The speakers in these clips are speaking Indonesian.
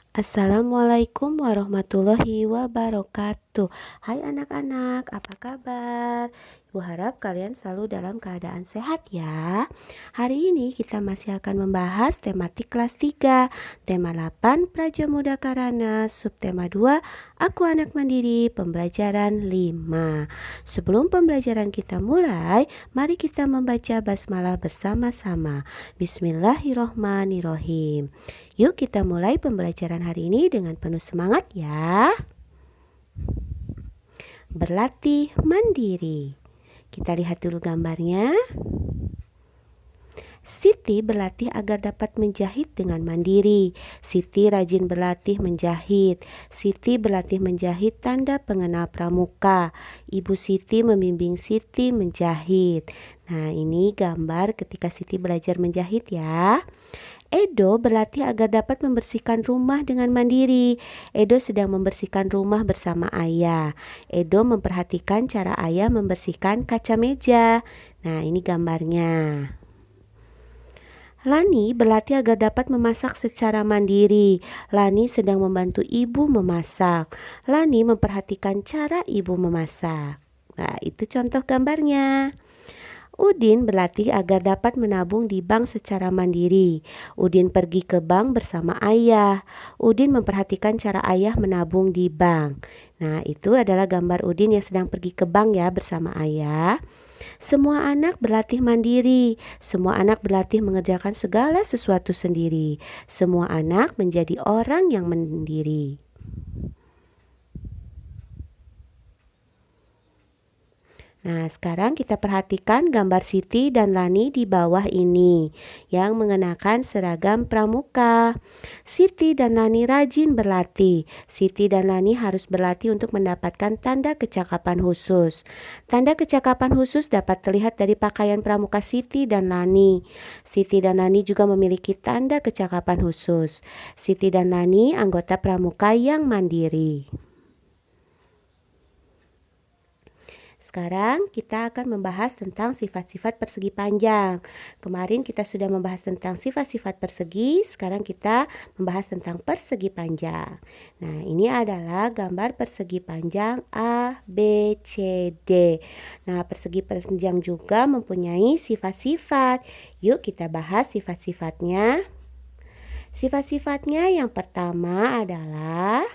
Assalamualaikum warahmatullahi wabarakatuh. Hai anak-anak, apa kabar? Ibu harap kalian selalu dalam keadaan sehat ya. Hari ini kita masih akan membahas tematik kelas 3, tema 8 Prajamuda Karana, subtema 2 Aku Anak Mandiri, pembelajaran 5. Sebelum pembelajaran kita mulai, mari kita membaca basmalah bersama-sama. Bismillahirrohmanirrohim. Yuk kita mulai pembelajaran hari ini dengan penuh semangat ya. Berlatih mandiri. Kita lihat dulu gambarnya. Siti berlatih agar dapat menjahit dengan mandiri. Siti rajin berlatih menjahit. Siti berlatih menjahit tanda pengenal pramuka. Ibu Siti membimbing Siti menjahit. Nah, ini gambar ketika Siti belajar menjahit ya. Edo berlatih agar dapat membersihkan rumah dengan mandiri. Edo sedang membersihkan rumah bersama ayah. Edo memperhatikan cara ayah membersihkan kaca meja. Nah, ini gambarnya. Lani berlatih agar dapat memasak secara mandiri. Lani sedang membantu ibu memasak. Lani memperhatikan cara ibu memasak. Nah, itu contoh gambarnya. Udin berlatih agar dapat menabung di bank secara mandiri. Udin pergi ke bank bersama ayah. Udin memperhatikan cara ayah menabung di bank. Nah, itu adalah gambar Udin yang sedang pergi ke bank ya bersama ayah. Semua anak berlatih mandiri. Semua anak berlatih mengerjakan segala sesuatu sendiri. Semua anak menjadi orang yang mandiri. Nah, sekarang kita perhatikan gambar Siti dan Lani di bawah ini yang mengenakan seragam pramuka. Siti dan Lani rajin berlatih. Siti dan Lani harus berlatih untuk mendapatkan tanda kecakapan khusus. Tanda kecakapan khusus dapat terlihat dari pakaian pramuka Siti dan Lani. Siti dan Lani juga memiliki tanda kecakapan khusus. Siti dan Lani anggota pramuka yang mandiri. Sekarang kita akan membahas tentang sifat-sifat persegi panjang. Kemarin kita sudah membahas tentang sifat-sifat persegi, sekarang kita membahas tentang persegi panjang. Nah, ini adalah gambar persegi panjang A, B, C, D. Nah, persegi panjang juga mempunyai sifat-sifat. Yuk kita bahas sifat-sifatnya. Sifat-sifatnya yang pertama adalah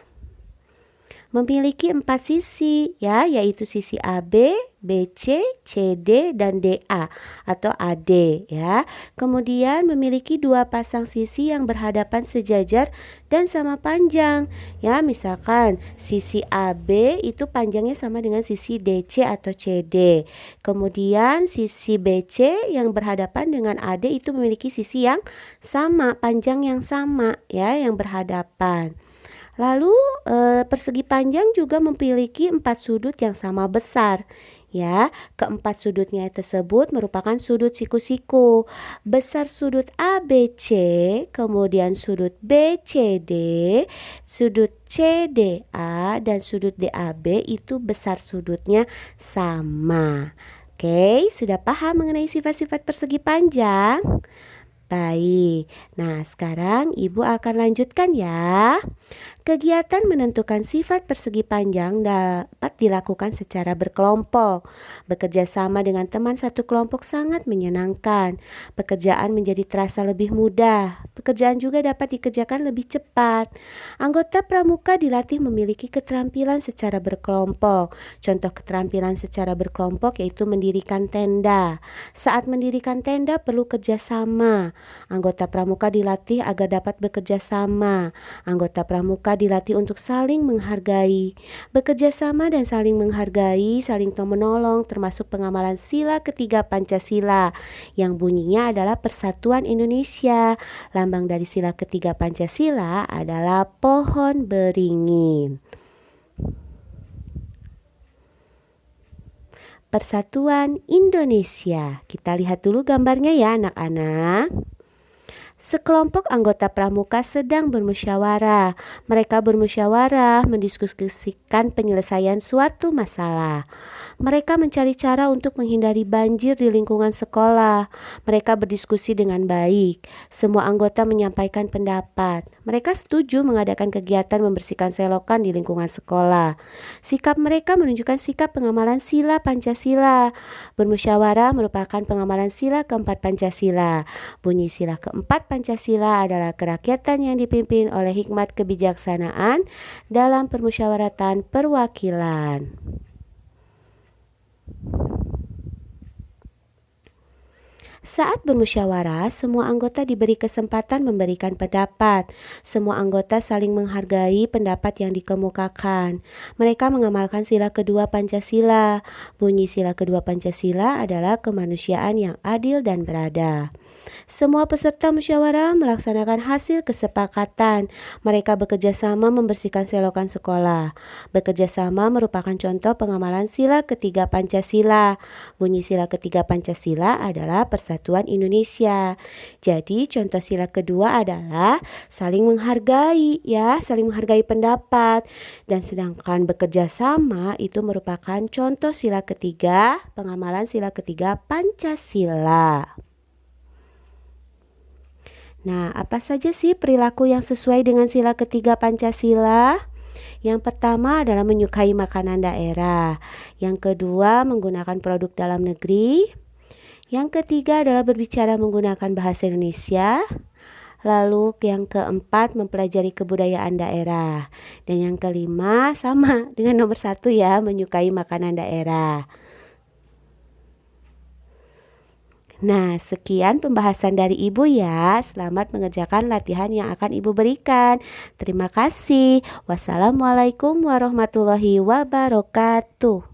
memiliki 4 sisi ya, yaitu sisi AB, BC, CD, dan DA atau AD ya. Kemudian memiliki 2 pasang sisi yang berhadapan sejajar dan sama panjang ya. Misalkan sisi AB itu panjangnya sama dengan sisi DC atau CD. Kemudian sisi BC yang berhadapan dengan AD itu memiliki sisi yang sama, panjang yang sama ya, yang berhadapan. Lalu persegi panjang juga memiliki 4 sudut yang sama besar. Ya, keempat sudutnya tersebut merupakan sudut siku-siku. Besar sudut ABC, kemudian sudut BCD, sudut CDA, dan sudut DAB itu besar sudutnya sama. Oke, sudah paham mengenai sifat-sifat persegi panjang? Baik, nah sekarang ibu akan lanjutkan ya. Kegiatan menentukan sifat persegi panjang dapat dilakukan secara berkelompok. Bekerja sama dengan teman satu kelompok sangat menyenangkan. Pekerjaan menjadi terasa lebih mudah. Pekerjaan juga dapat dikerjakan lebih cepat. Anggota pramuka dilatih memiliki keterampilan secara berkelompok. Contoh keterampilan secara berkelompok yaitu mendirikan tenda. Saat mendirikan tenda perlu kerjasama. Anggota pramuka dilatih agar dapat bekerja sama. Anggota pramuka dilatih untuk saling menghargai. Bekerja sama dan saling menghargai, saling menolong termasuk pengamalan sila ketiga Pancasila yang bunyinya adalah Persatuan Indonesia. Lambang dari sila ketiga Pancasila adalah pohon beringin. Persatuan Indonesia. Kita lihat dulu gambarnya ya anak-anak. Sekelompok anggota pramuka sedang bermusyawarah. Mereka bermusyawarah mendiskusikan penyelesaian suatu masalah. Mereka mencari cara untuk menghindari banjir di lingkungan sekolah. Mereka berdiskusi dengan baik. Semua anggota menyampaikan pendapat. Mereka setuju mengadakan kegiatan membersihkan selokan di lingkungan sekolah. Sikap mereka menunjukkan sikap pengamalan sila Pancasila. Bermusyawarah merupakan pengamalan sila keempat Pancasila. Bunyi sila keempat Pancasila adalah kerakyatan yang dipimpin oleh hikmat kebijaksanaan dalam permusyawaratan perwakilan. Saat bermusyawarah, semua anggota diberi kesempatan memberikan pendapat. Semua anggota saling menghargai pendapat yang dikemukakan. Mereka mengamalkan sila kedua Pancasila. Bunyi sila kedua Pancasila adalah kemanusiaan yang adil dan beradab. Semua peserta musyawarah melaksanakan hasil kesepakatan. Mereka bekerja sama membersihkan selokan sekolah. Bekerja sama merupakan contoh pengamalan sila ketiga Pancasila. Bunyi sila ketiga Pancasila adalah Persatuan Indonesia. Jadi contoh sila kedua adalah saling menghargai, ya, saling menghargai pendapat. Dan sedangkan bekerja sama itu merupakan contoh sila ketiga, pengamalan sila ketiga Pancasila. Nah, apa saja sih perilaku yang sesuai dengan sila ketiga Pancasila? Yang pertama adalah menyukai makanan daerah. Yang kedua, menggunakan produk dalam negeri. Yang ketiga adalah berbicara menggunakan bahasa Indonesia. Lalu yang keempat, mempelajari kebudayaan daerah. Dan yang kelima, sama dengan nomor 1 ya, menyukai makanan daerah. Nah, sekian pembahasan dari Ibu ya. Selamat mengerjakan latihan yang akan Ibu berikan. Terima kasih. Wassalamualaikum warahmatullahi wabarakatuh.